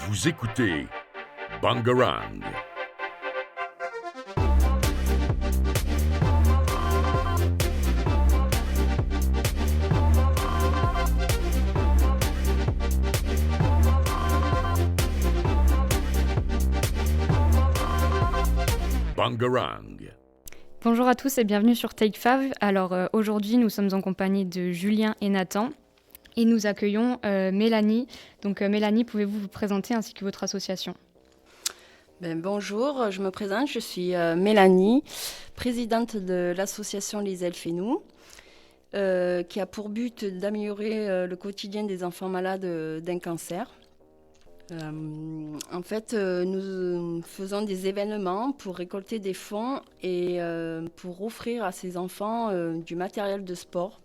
Vous écoutez Bangarang. Bangarang. Bonjour à tous et bienvenue sur Take 5. Alors aujourd'hui nous sommes en compagnie de Julien et Nathan et nous accueillons Mélanie. Donc Mélanie, pouvez-vous vous présenter ainsi que votre association ? Bonjour, je me présente, je suis Mélanie, présidente de l'association Les Elfes et nous, qui a pour but d'améliorer le quotidien des enfants malades d'un cancer. Nous faisons des événements pour récolter des fonds et pour offrir à ces enfants du matériel de sport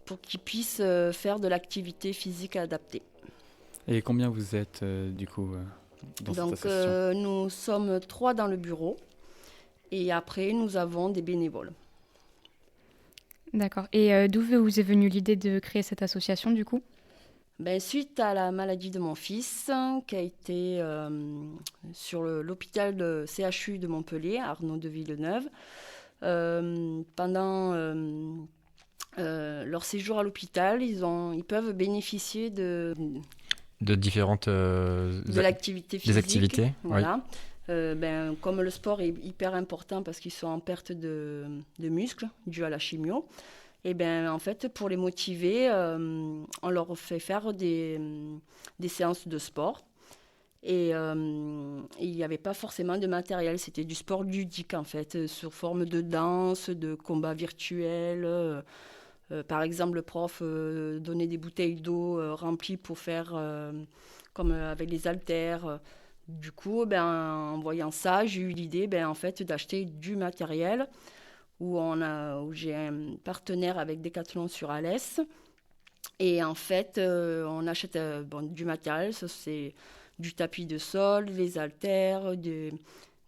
pour qu'ils puissent faire de l'activité physique adaptée. Et combien vous êtes dans cette Donc association ? nous sommes 3 dans le bureau et après nous avons des bénévoles. D'accord. Et d'où vous est venue l'idée de créer cette association du coup ? Suite à la maladie de mon fils, qui a été sur l'hôpital de CHU de Montpellier, Arnaud de Villeneuve, pendant leur séjour à l'hôpital, ils peuvent bénéficier de différentes l'activité physique. des activités, voilà. Comme le sport est hyper important parce qu'ils sont en perte de muscles dû à la chimio, et en fait, pour les motiver, on leur fait faire des séances de sport. Et il n'y avait pas forcément de matériel, c'était du sport ludique en fait, sous forme de danse, de combats virtuels. Par exemple, le prof donnait des bouteilles d'eau remplies pour faire comme avec les haltères. Du coup, en voyant ça, j'ai eu l'idée en fait, d'acheter du matériel où j'ai un partenaire avec Decathlon sur Alès. Et en fait, on achète du matériel, ça c'est du tapis de sol, des haltères, des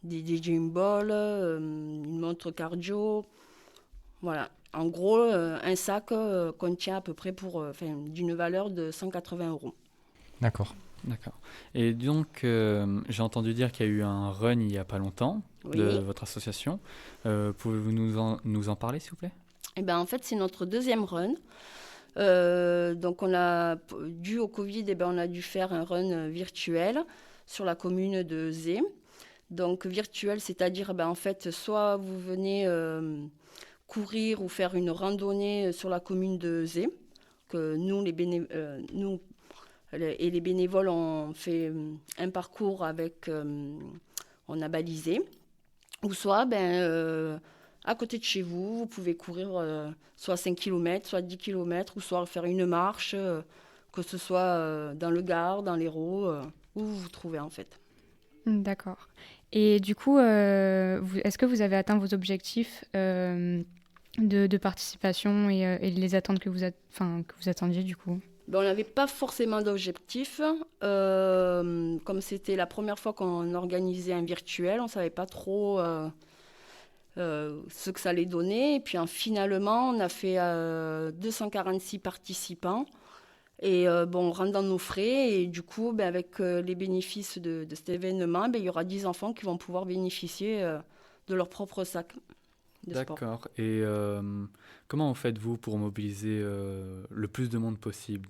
gym balls, une montre cardio. Voilà. En gros, un sac contient à peu près d'une valeur de 180 €. D'accord. Et donc, j'ai entendu dire qu'il y a eu un run il n'y a pas longtemps de votre association. Pouvez-vous nous en parler, s'il vous plaît ? En fait, c'est notre deuxième run. Donc, dû au Covid, on a dû faire un run virtuel sur la commune de Zé. Donc, virtuel, c'est-à-dire, en fait, soit vous venez courir ou faire une randonnée sur la commune de Zé, que nous, les bénévoles, ont fait un parcours on a balisé, ou soit à côté de chez vous, vous pouvez courir soit 5 km, soit 10 km, ou soit faire une marche, que ce soit dans le Gard, dans l'Hérault, où vous vous trouvez en fait. D'accord. Et du coup, est-ce que vous avez atteint vos objectifs de participation et les attentes que vous attendiez du coup ? On n'avait pas forcément d'objectif. Comme c'était la première fois qu'on organisait un virtuel, on ne savait pas trop ce que ça allait donner. Et puis finalement, on a fait 246 participants. Et on rentre dans nos frais. Et du coup, avec les bénéfices de cet événement, il y aura 10 enfants qui vont pouvoir bénéficier de leur propre sac de sport. D'accord. Et comment faites-vous pour mobiliser le plus de monde possible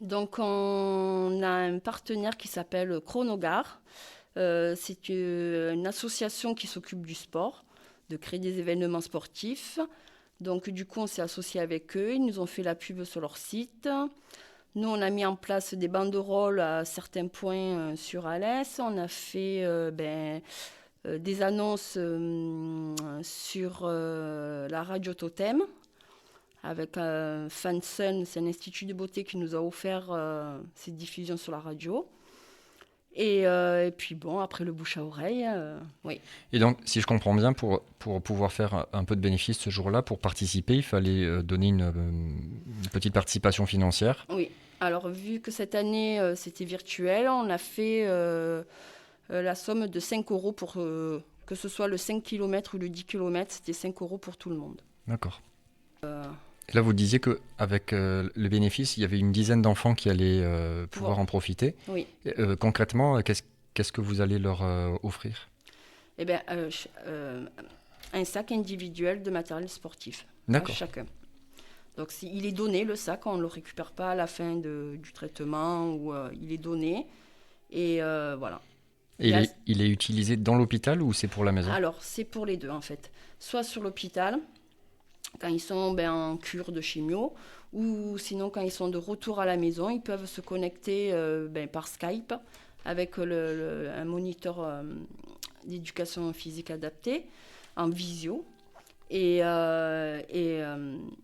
Donc, on a un partenaire qui s'appelle Chronogar. C'est une association qui s'occupe du sport, de créer des événements sportifs. Donc, du coup, on s'est associé avec eux. Ils nous ont fait la pub sur leur site. Nous, on a mis en place des banderoles à certains points sur Alès. On a fait des annonces sur la radio Totem avec Fansun, c'est un institut de beauté qui nous a offert cette diffusion sur la radio. Et puis après le bouche à oreille, oui. Et donc, si je comprends bien, pour pouvoir faire un peu de bénéfice ce jour-là, pour participer, il fallait donner une petite participation financière. Oui. Alors, vu que cette année, c'était virtuel, on a fait la somme de 5 € pour que ce soit le 5 km ou le 10 km, c'était 5 € pour tout le monde. D'accord. Là, vous disiez qu'avec le bénéfice, il y avait une dizaine d'enfants qui allaient pouvoir en profiter. Oui. Concrètement, qu'est-ce que vous allez leur offrir? Eh bien, un sac individuel de matériel sportif à D'accord. chacun. Donc, il est donné, le sac, on ne le récupère pas à la fin du traitement, ou il est donné. Et voilà. Et il est utilisé dans l'hôpital ou c'est pour la maison? Alors, c'est pour les deux, en fait. Soit sur l'hôpital, quand ils sont en cure de chimio, ou sinon, quand ils sont de retour à la maison, ils peuvent se connecter par Skype avec un moniteur d'éducation physique adaptée en visio. Et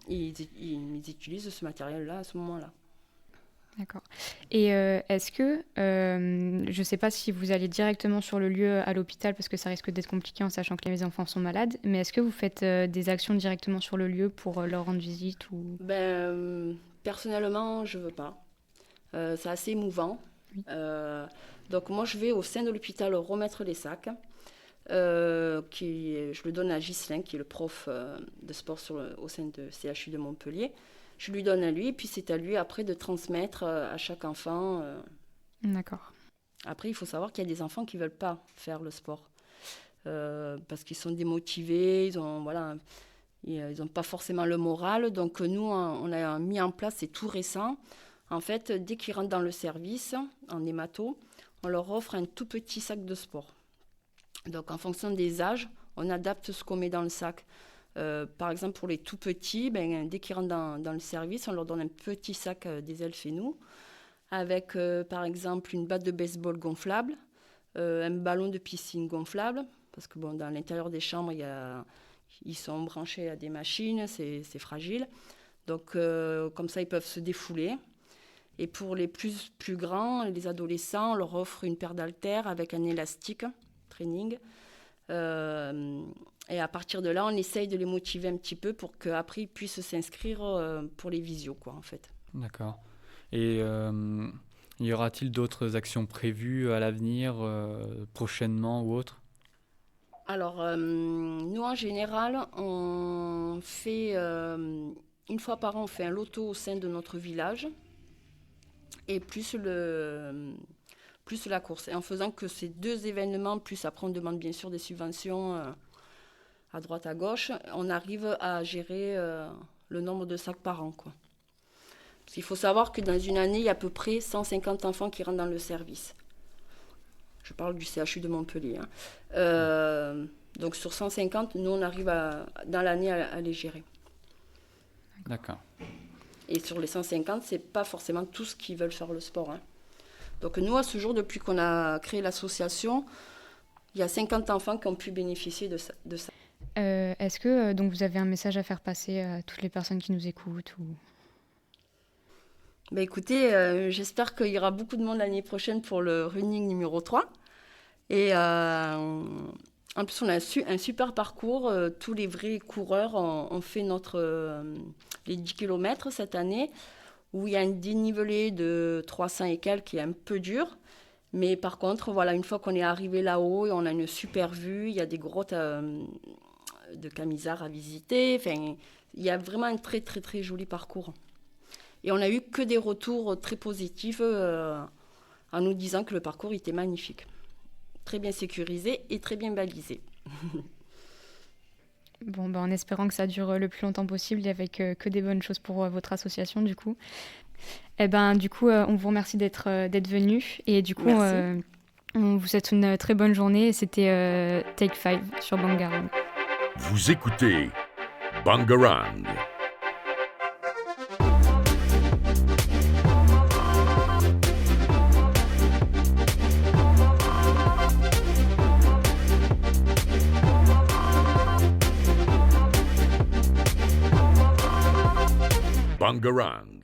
ils utilisent ce matériel-là à ce moment-là. D'accord. Et est-ce que, je ne sais pas si vous allez directement sur le lieu à l'hôpital, parce que ça risque d'être compliqué en sachant que les enfants sont malades, mais est-ce que vous faites des actions directement sur le lieu pour leur rendre visite ou... Personnellement, je ne veux pas. C'est assez émouvant. Oui. Donc moi, je vais au sein de l'hôpital remettre les sacs. Je le donne à Ghislain, qui est le prof de sport au sein de CHU de Montpellier. Je lui donne à lui, et puis c'est à lui après de transmettre à chaque enfant. D'accord. Après, il faut savoir qu'il y a des enfants qui ne veulent pas faire le sport parce qu'ils sont démotivés, ils n'ont pas forcément le moral. Donc nous, on a mis en place, c'est tout récent. En fait, dès qu'ils rentrent dans le service, en hémato, on leur offre un tout petit sac de sport. Donc en fonction des âges, on adapte ce qu'on met dans le sac. Par exemple, pour les tout petits, dès qu'ils rentrent dans le service, on leur donne un petit sac des Elfenous avec, par exemple, une batte de baseball gonflable, un ballon de piscine gonflable, parce que dans l'intérieur des chambres, ils sont branchés à des machines, c'est fragile. Donc, comme ça, ils peuvent se défouler. Et pour les plus grands, les adolescents, on leur offre une paire d'haltères avec un élastique training. Et à partir de là, on essaye de les motiver un petit peu pour qu'après, ils puissent s'inscrire pour les visios, en fait. D'accord. Et y aura-t-il d'autres actions prévues à l'avenir, prochainement ou autre? Alors, nous, en général, on fait, une fois par an, on fait un loto au sein de notre village, et plus la course. Et en faisant que ces deux événements, plus après, on demande bien sûr des subventions à droite, à gauche, on arrive à gérer le nombre de sacs par an, quoi. Parce qu'il faut savoir que dans une année, il y a à peu près 150 enfants qui rentrent dans le service. Je parle du CHU de Montpellier. Donc sur 150, nous, on arrive dans l'année à les gérer. D'accord. Et sur les 150, ce n'est pas forcément tous qui veulent faire le sport. Donc nous, à ce jour, depuis qu'on a créé l'association, il y a 50 enfants qui ont pu bénéficier de ça. Est-ce que donc vous avez un message à faire passer à toutes les personnes qui nous écoutent ou... Écoutez, j'espère qu'il y aura beaucoup de monde l'année prochaine pour le running numéro 3. Et en plus, on a un super parcours. Tous les vrais coureurs ont fait les 10 km cette année, où il y a un dénivelé de 300 et quelques qui est un peu dur. Mais par contre, voilà, une fois qu'on est arrivé là-haut, on a une super vue. Il y a des grottes de Camisard à visiter. Enfin, il y a vraiment un très, très, très joli parcours. Et on n'a eu que des retours très positifs en nous disant que le parcours était magnifique. Très bien sécurisé et très bien balisé. Bon, en espérant que ça dure le plus longtemps possible et avec que des bonnes choses pour votre association, du coup. Du coup, on vous remercie d'être venu. Et du coup, on vous souhaite une très bonne journée. Et c'était Take 5 sur Bangarang. Vous écoutez Bangarang. Bangarang.